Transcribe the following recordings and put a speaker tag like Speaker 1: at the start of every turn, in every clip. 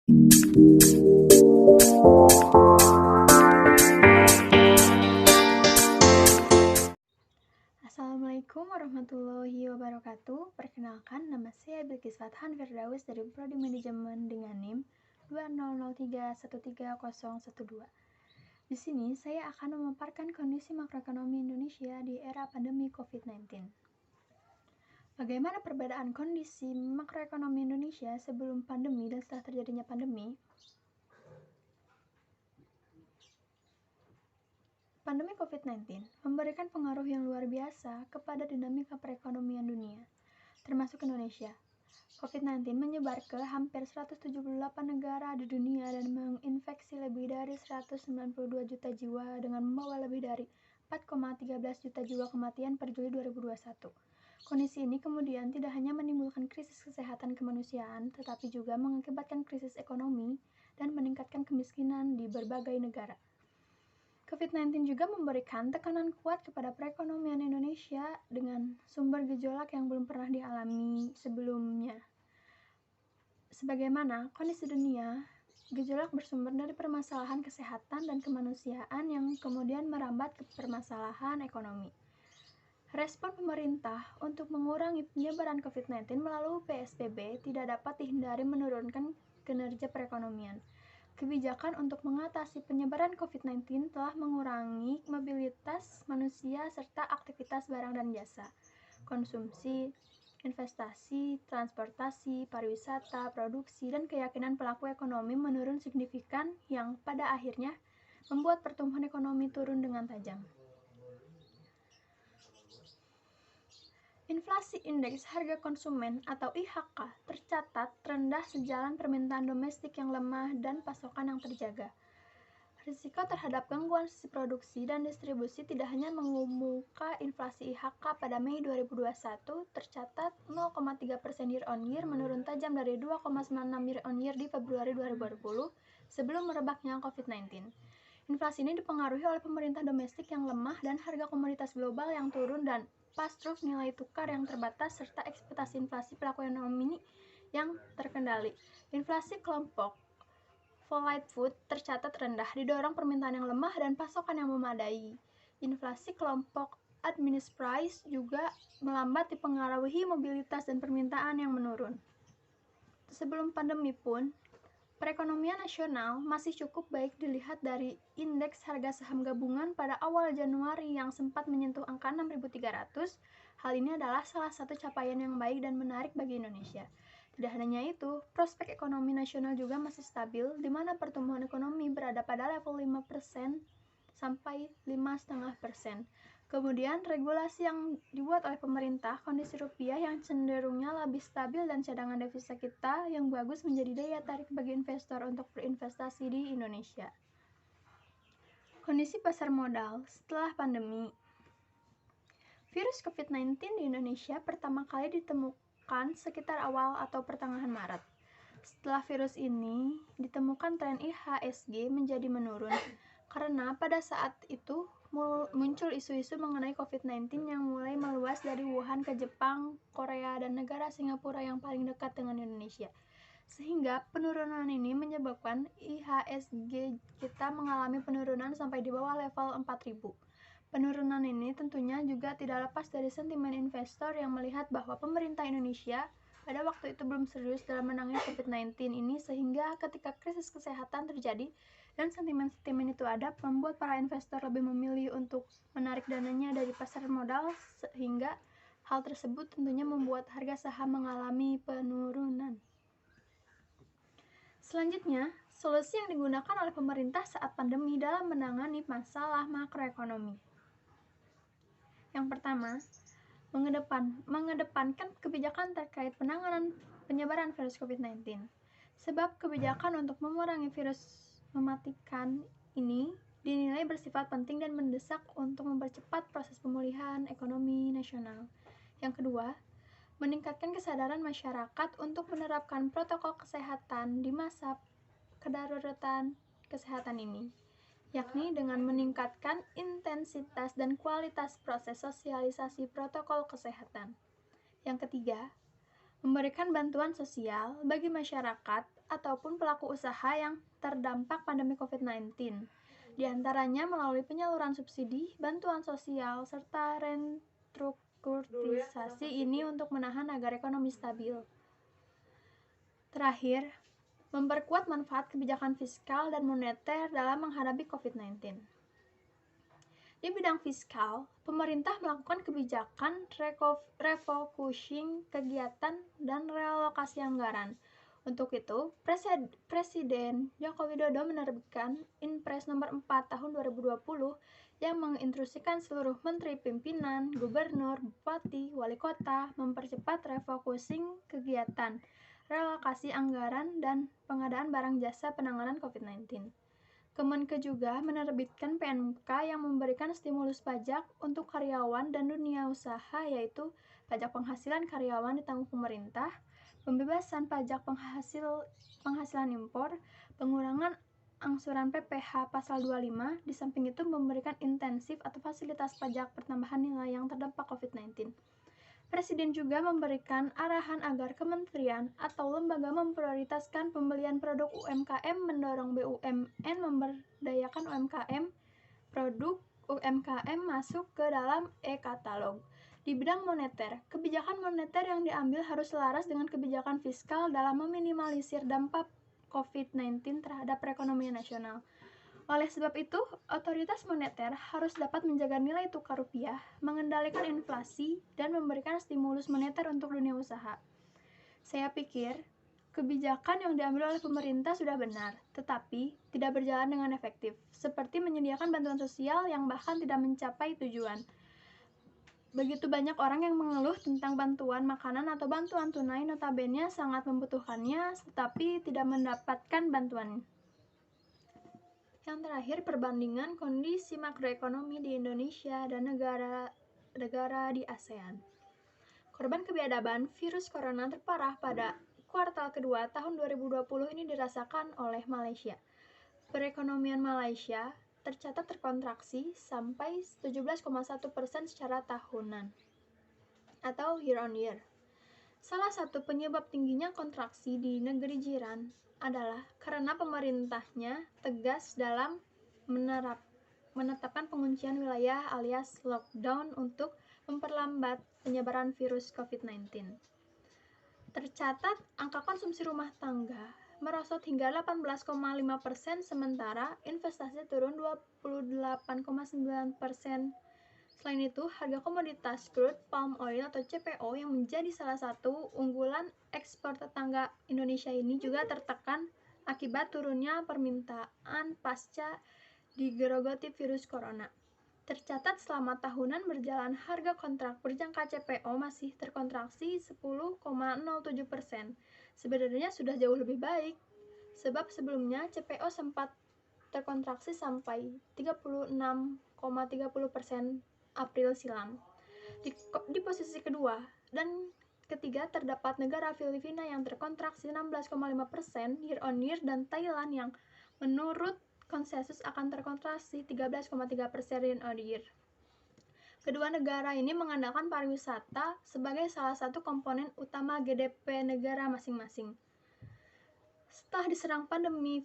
Speaker 1: Assalamualaikum warahmatullahi wabarakatuh. Perkenalkan, nama saya Bilqis Fathan Firdaus dari Prodi Manajemen dengan NIM 2003130012. Di sini saya akan memaparkan kondisi makroekonomi Indonesia di era pandemi COVID-19. Bagaimana perbedaan kondisi makroekonomi Indonesia sebelum pandemi dan setelah terjadinya pandemi? Pandemi COVID-19 memberikan pengaruh yang luar biasa kepada dinamika perekonomian dunia, termasuk Indonesia. COVID-19 menyebar ke hampir 178 negara di dunia dan menginfeksi lebih dari 192 juta jiwa dengan membawa lebih dari 4,13 juta jiwa kematian per Juli 2021. Kondisi ini kemudian tidak hanya menimbulkan krisis kesehatan kemanusiaan, tetapi juga mengakibatkan krisis ekonomi dan meningkatkan kemiskinan di berbagai negara. COVID-19 juga memberikan tekanan kuat kepada perekonomian Indonesia dengan sumber gejolak yang belum pernah dialami sebelumnya. Sebagaimana kondisi dunia, gejolak bersumber dari permasalahan kesehatan dan kemanusiaan yang kemudian merambat ke permasalahan ekonomi. Respon pemerintah untuk mengurangi penyebaran COVID-19 melalui PSBB tidak dapat dihindari menurunkan kinerja perekonomian. Kebijakan untuk mengatasi penyebaran COVID-19 telah mengurangi mobilitas manusia serta aktivitas barang dan jasa, konsumsi, investasi, transportasi, pariwisata, produksi, dan keyakinan pelaku ekonomi menurun signifikan yang pada akhirnya membuat pertumbuhan ekonomi turun dengan tajam. Inflasi indeks harga konsumen atau IHK tercatat rendah sejalan permintaan domestik yang lemah dan pasokan yang terjaga. Risiko terhadap gangguan sisi produksi dan distribusi tidak hanya mengemuka inflasi IHK pada Mei 2021 tercatat 0,3% year on year menurun tajam dari 2,96 year on year di Februari 2020 sebelum merebaknya COVID-19. Inflasi ini dipengaruhi oleh pemerintah domestik yang lemah dan harga komoditas global yang turun dan pass-through nilai tukar yang terbatas serta ekspektasi inflasi pelaku ekonomi yang terkendali. Inflasi kelompok Volatile Food tercatat rendah, didorong permintaan yang lemah dan pasokan yang memadai. Inflasi kelompok Administ Price juga melambat dipengaruhi mobilitas dan permintaan yang menurun. Sebelum pandemi pun, perekonomian nasional masih cukup baik dilihat dari indeks harga saham gabungan pada awal Januari yang sempat menyentuh angka 6.300. Hal ini adalah salah satu capaian yang baik dan menarik bagi Indonesia. Tidak hanya itu, prospek ekonomi nasional juga masih stabil, di mana pertumbuhan ekonomi berada pada level 5% sampai 5,5%. Kemudian, regulasi yang dibuat oleh pemerintah, kondisi rupiah yang cenderungnya lebih stabil dan cadangan devisa kita yang bagus menjadi daya tarik bagi investor untuk berinvestasi di Indonesia. Kondisi pasar modal setelah pandemi. Virus COVID-19 di Indonesia pertama kali ditemukan sekitar awal atau pertengahan Maret. Setelah virus ini ditemukan, tren IHSG menjadi menurun karena pada saat itu muncul isu-isu mengenai COVID-19 yang mulai meluas dari Wuhan ke Jepang, Korea, dan negara Singapura yang paling dekat dengan Indonesia. Sehingga penurunan ini menyebabkan IHSG kita mengalami penurunan sampai di bawah level 4.000. Penurunan ini tentunya juga tidak lepas dari sentimen investor yang melihat bahwa pemerintah Indonesia pada waktu itu belum serius dalam menangani COVID-19 ini, sehingga ketika krisis kesehatan terjadi dan sentimen-sentimen itu ada, membuat para investor lebih memilih untuk menarik dananya dari pasar modal, sehingga hal tersebut tentunya membuat harga saham mengalami penurunan. Selanjutnya, solusi yang digunakan oleh pemerintah saat pandemi dalam menangani masalah makroekonomi. Yang pertama, mengedepankan kebijakan terkait penanganan penyebaran virus COVID-19. Sebab kebijakan untuk memerangi virus mematikan ini dinilai bersifat penting dan mendesak untuk mempercepat proses pemulihan ekonomi nasional. Yang kedua, meningkatkan kesadaran masyarakat untuk menerapkan protokol kesehatan di masa kedaruratan kesehatan ini, yakni dengan meningkatkan intensitas dan kualitas proses sosialisasi protokol kesehatan. Yang ketiga, memberikan bantuan sosial bagi masyarakat ataupun pelaku usaha yang terdampak pandemi COVID-19. Di antaranya melalui penyaluran subsidi, bantuan sosial, serta restrukturisasi ini untuk menahan agar ekonomi stabil. Terakhir, memperkuat manfaat kebijakan fiskal dan moneter dalam menghadapi COVID-19. Di bidang fiskal, pemerintah melakukan kebijakan refocusing kegiatan dan realokasi anggaran. Untuk itu, Presiden Joko Widodo menerbitkan Inpres nomor 4 tahun 2020 yang menginstruksikan seluruh menteri pimpinan, gubernur, bupati, wali kota mempercepat refocusing kegiatan, realokasi anggaran, dan pengadaan barang jasa penanganan COVID-19. Kemenke juga menerbitkan PMK yang memberikan stimulus pajak untuk karyawan dan dunia usaha, yaitu pajak penghasilan karyawan ditanggung pemerintah, pembebasan pajak penghasilan impor, pengurangan angsuran PPh pasal 25, di samping itu memberikan intensif atau fasilitas pajak pertambahan nilai yang terdampak COVID-19. Presiden juga memberikan arahan agar kementerian atau lembaga memprioritaskan pembelian produk UMKM, mendorong BUMN memberdayakan UMKM, produk UMKM masuk ke dalam e-katalog. Di bidang moneter, kebijakan moneter yang diambil harus selaras dengan kebijakan fiskal dalam meminimalisir dampak COVID-19 terhadap perekonomian nasional. Oleh sebab itu, otoritas moneter harus dapat menjaga nilai tukar rupiah, mengendalikan inflasi, dan memberikan stimulus moneter untuk dunia usaha. Saya pikir, kebijakan yang diambil oleh pemerintah sudah benar, tetapi tidak berjalan dengan efektif, seperti menyediakan bantuan sosial yang bahkan tidak mencapai tujuan. Begitu banyak orang yang mengeluh tentang bantuan makanan atau bantuan tunai, notabene sangat membutuhkannya, tetapi tidak mendapatkan bantuan. Yang terakhir, perbandingan kondisi makroekonomi di Indonesia dan negara di ASEAN. Korban kebiadaban virus corona terparah pada kuartal kedua tahun 2020 ini dirasakan oleh Malaysia. Perekonomian Malaysia tercatat terkontraksi sampai 17,1% secara tahunan atau year on year. Salah satu penyebab tingginya kontraksi di negeri jiran adalah karena pemerintahnya tegas dalam menetapkan penguncian wilayah alias lockdown untuk memperlambat penyebaran virus COVID-19. Tercatat angka konsumsi rumah tangga merosot hingga 18,5%, sementara investasi turun 28,9%. Selain itu, harga komoditas crude palm oil atau CPO yang menjadi salah satu unggulan ekspor tetangga Indonesia ini juga tertekan akibat turunnya permintaan pasca digerogoti virus corona. Tercatat selama tahunan berjalan harga kontrak berjangka CPO masih terkontraksi 10,07%. Sebenarnya sudah jauh lebih baik, sebab sebelumnya CPO sempat terkontraksi sampai 36,30% April silam. Di posisi kedua dan ketiga terdapat negara Filipina yang terkontraksi 16,5% year on year dan Thailand yang menurut konsensus akan terkontraksi 13,3% year on year. Kedua negara ini mengandalkan pariwisata sebagai salah satu komponen utama GDP negara masing-masing. Setelah diserang pandemi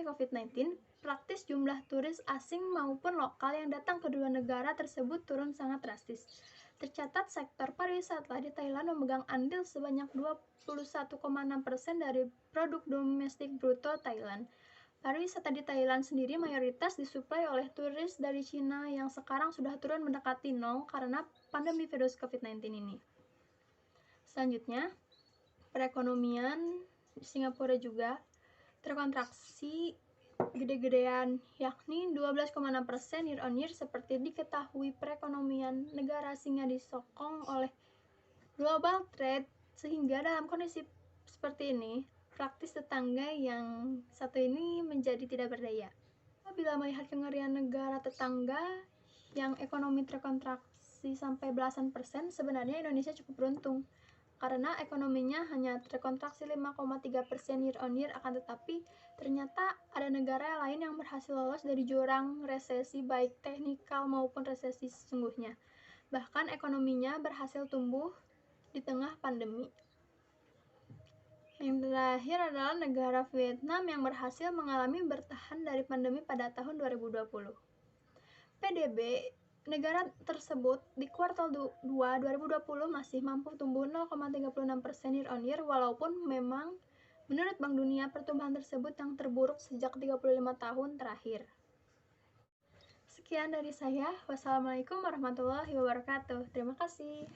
Speaker 1: COVID-19, praktis jumlah turis asing maupun lokal yang datang ke kedua negara tersebut turun sangat drastis. Tercatat sektor pariwisata di Thailand memegang andil sebanyak 21,6% dari produk domestik bruto Thailand. Pariwisata di Thailand sendiri mayoritas disuplai oleh turis dari Cina yang sekarang sudah turun mendekati nol karena pandemi virus COVID-19 ini. Selanjutnya, perekonomian Singapura juga terkontraksi gede-gedean, yakni 12,6% year on year. Seperti diketahui, perekonomian negara Singa disokong oleh global trade, sehingga dalam kondisi seperti ini, praktis tetangga yang satu ini menjadi tidak berdaya. Apabila melihat kengerian negara tetangga yang ekonomi terkontraksi sampai belasan persen, sebenarnya Indonesia cukup beruntung karena ekonominya hanya terkontraksi 5,3% year on year, akan tetapi ternyata ada negara lain yang berhasil lolos dari jurang resesi baik teknikal maupun resesi sesungguhnya. Bahkan ekonominya berhasil tumbuh di tengah pandemi. Yang terakhir adalah negara Vietnam yang berhasil mengalami bertahan dari pandemi pada tahun 2020. PDB negara tersebut di kuartal 2 2020 masih mampu tumbuh 0,36% year on year, walaupun memang menurut Bank Dunia pertumbuhan tersebut yang terburuk sejak 35 tahun terakhir. Sekian dari saya. Wassalamualaikum warahmatullahi wabarakatuh. Terima kasih.